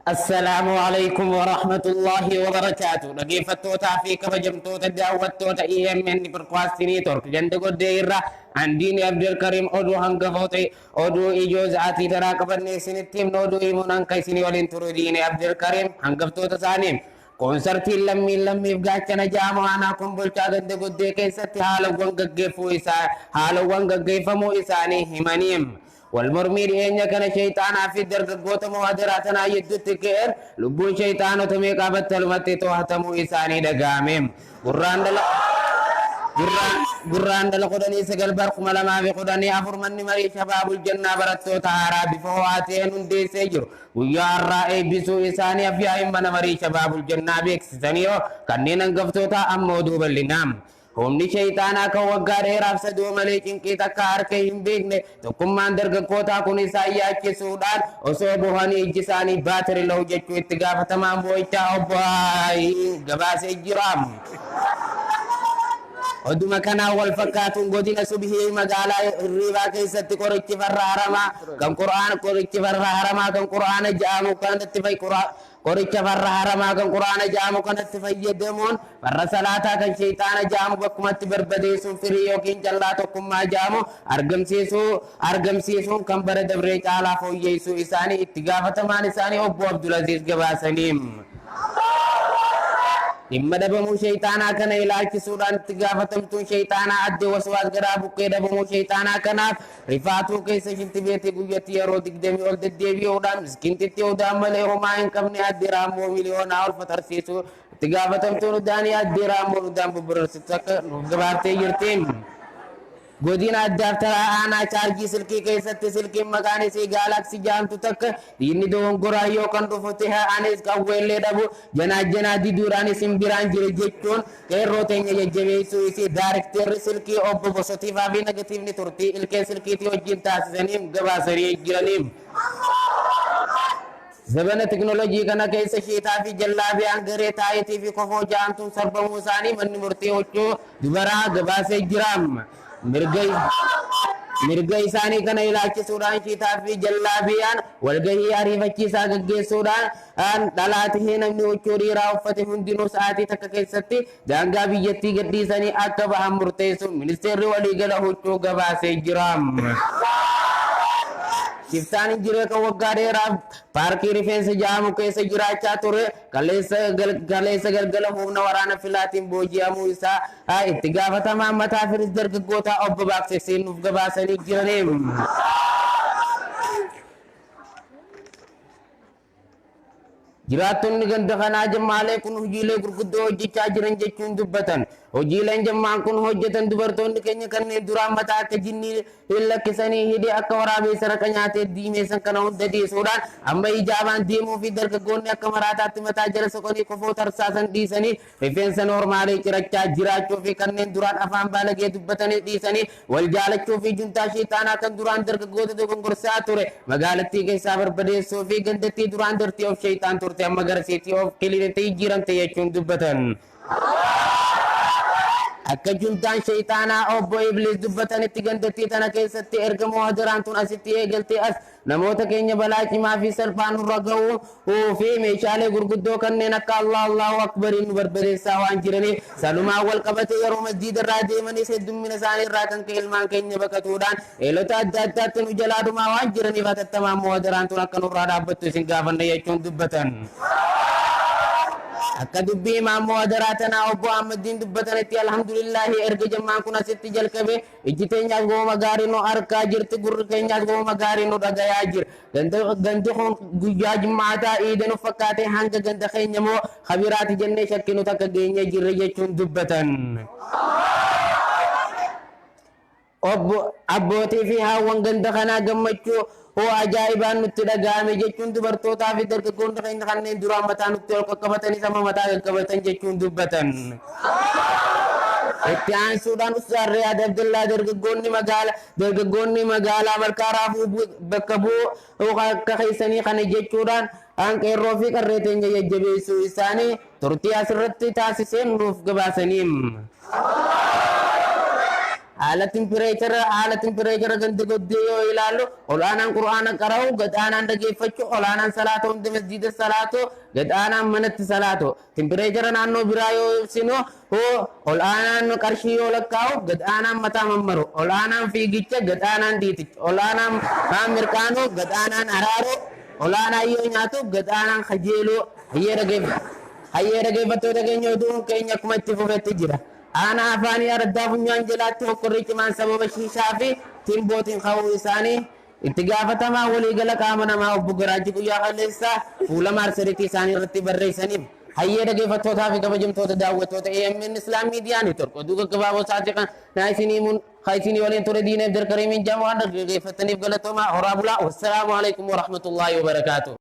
Assalamualaikum warahmatullahi wabarakatuh. Dhaggeeffattoota fi kabajamtoota daawwattoota EMN Perkuwaasiniitor ganda goddee irraa Andiin Abdulkarim oduu hangafoota oduu ijoo za'aatii daraa qabannee isinitti himna oduu himuun hanqa isinii waliin turu diine Abdulkarim hangaftoota isaaniin koonsartiin lammiif gaachana jaamu aanaa kun bulchaa ganda goddee keessatti haalawwan gaggeeffamuu isaanii himaniim. والمرمير إني كان شيطان في درجة قوتم وهدراتنا يدت كير لبون شيطان وتمي قابت تلمتي توهتمو إساني دقاميم قران دل قدني سقل برق ملما في قدني أفر من مري شباب الجنة برتو تهارا بفواتين دي سجر ويا الرائي بسو إساني في من مري شباب الجنة بيكسسانيو كنين انقفتو تا أمودو باللنام humni shaytaanaa kan waggaa dheeraaf saduu malee cinqii takka harka hin beekne tokkummaan dargaggootaa kun isaan yaachisuudhaan osoo bohanii ijji isaanii baatiri lahu jechuu itti gaafatamaan boo'ichaa obbo gabaasee jiraam. Oduma kanaan wal fakkaatuun godina subhii magaalaa Hirriibaa keessatti qorichi farra haramaa kan quraana ja'amu kanatti qoricha farra haramaa kan quraana ja'amu kanatti fayyadamuun farra salaataa kan shayxaana ja'amu bakkumatti barbadeessuun firii yookiin callaa tokkummaa ja'amu argamsiisuun kan bara dabree caalaa fooyyeessuu isaanii itti gaafatamaan isaanii obbo Abdulaziz gabaasaniim. Dhimma dhabamuu shayxaanaa kana ilaalchisuudhaan itti gaafatamtuun shayxaanaa adde waswaas garaa buqqee dhabamuu shayxaanaa kanaaf rifaatuu keessa shilti beete guyyatti yeroo 20 ol deddeebi'uudhaan miskiintitti odaan malee homaa hin qabne adde raammoo miliyoonaa ol fatarsiisuu itti gaafatamtuun udaanii adde raammoo udaan bubbursitu akka nuuf gabaartee jirtiin. Godina addaaf taraa aanaa chaarjii silkii keessatti silkiin maqaan isii gaalaksii jaamtu takka diinni dogongoraa yookaan dhufute anis qawweellee dhabu janaa diduudhaan isin biraan jire jechuun qeerroo teenya jajjabeessuu isii daarikteerri silkii obbo Bosotiifaa fi negatiivni turtii ilkee silkiitii wajjin taasisaniif gabaasanii jiraniif. Zabana teknoolojii kana keessa shiitaa fi jallaabiyyaan garee taayitii fi kofoo jaamtuun sarbamuu isaanii manni murtii huccuu dubaraa gabaasee jiraam. mirga isaanii kana ilaalchisuudhaan shiitaa fi jallaabiyyaan walgahii ariifachiisaa gaggeessuudhaan dhalaatee namni huccuu dhiiraa uffate hundinuu sa'aatii takka keessatti daangaa biyyattii gadhiisanii akka bahan murteessuun ministeerri waliigala huccuu gabaasee jiraam. Shiftaan injiree kan waggaa dheeraaf paarkii rifeensa ja'amu keessa jiraachaa ture kaleessa galgala humna waraana filaatiin booji'amuu isaa itti gaafatamaan mataa firis dargaggootaa obbo Baaqseseen nuuf gabaasanii jiraniiru. Jiraattonni ganda kanaa jammaalee kun hojiilee gurguddoo hojjechaa jiran jechuun dubbatan. Hojiileen jammaan kun hojjetan dubartoonni keenya kanneen duraan mataa akka jinnii hin lakkisanii hidhee akka waraabessa raqa nyaatee diimeessan kana hunda dhiisuudhaan amma ijaabaan deemuu fi dargaggoonni akka maraataatti mataa jala soqanii kofoo tarsaasan dhiisanii rifeensa noormaalee cirachaa jiraachuu fi kanneen duraan afaan baalagee dubbatanii dhiisanii wal jaalachuu fi juntaa shayxaanaa kan duraan dargaggoota dogongorsaa ture magaalattii keessaa barbadeessuu fi gandattii duraan dartii of shayxaan turte amma garasiitii of kilirtee jijjiiramte jechuun dubbatan. Akka juntaan shayxaanaa obbo Iblis dubbatanitti gandattii tana keessatti erga muhadaraan tun asitti eegaltee as namoota keenya balaa cimaa fi salphaan nurra ga'uu fi meeshaalee gurguddoo kanneen akka Allahu akbariin nu barbadeessaa waan jiraniif salumaan wal qabate yeroo masjiidarraa deemanis heddummina isaanii irraa kan ka'e ilmaan keenya baqatuudhaan eelota adda addaatti nu jalaa dhumaa waan jiraniif hatattamaan muhadaraan tun akka nurraa dhaabbattu isin gaafanna jechuun dubbatan. Akka dubbii Imaam Muhadaraa tanaa obbo Ahmadiin dubbatanitti alhamdulillahi erga jammaan kun asitti jalqabe ijji teenyaas gooma gaarii nu argaa jirti gurri keenyaas gooma gaarii nu dhagayaa jira. Gandi kun guyyaa jimmaataa iida nu fakkaate hanga ganda keenya moo khabiraati jennee shakkinu takka geenye jirre jechuun dubbatan. Obbo abbootii fi haawwan ganda kanaa gammachuu hoo ajaa'ibaan nutti dhaga'ame jechuun dubartootaa fi dargaggoonni keenya kanneen duraan mataa nutti ol qaqqabatanii sama mataa qaqqabatan jechuun dubbatan. Itti aansuudhaan Ustaaz Riyaad Abdullaa dargaggoonni magaalaa Malkaa Raafuu bakka bu'uu akka keessanii kana jechuudhaan qeerroo fi qarree teenya jajjabeessuu isaanii turtii asirratti taasiseen nuuf gabaasaniim. haala tempereechara gandi goddee yoo ilaallu olaanaan qur'aana qara'u gadhaanaan dhageeffachuu olaanaan salaatoo hundi masjida salaatoo gadhaanaan manatti salaatoo tempereechara naannoo biraa yoo ibsinu olaanaan qarshii yoo lakkaa'u gadhaanaan mataa mammaru olaanaan fiigicha gadhaanaan dhiiticha olaanaan mirqaanoo gadhaanaan araaroo olaanaan yoo nyaatu gadhaanaan kajeeloo hayyee dhageeffattoota keenya oduun keenya akkuma itti fufetti jira. Ana afaanii araddaa funyaan jalaatti hokkorrii cimaan sababa shiishaa fi timbootiin ka'uu isaanii itti gaafatamaa waliigala qaama namaa obbo Garaajii Guyyaa Qalleessaa fuula marsariitii isaanii irratti barreessaniif hayyee dhageeffattootaa fi kabajamtoota daawwattoota AMN Islaam Miidiyaa Neetwork oduu gaggabaaboo isaati kan isinii waliin ture diineef darkariimiin jaamu waan dhaggeeffataniif galatoomaa horaa bulaa. Wassalaamu alaikum warahmatullaahi wabarakaatuh.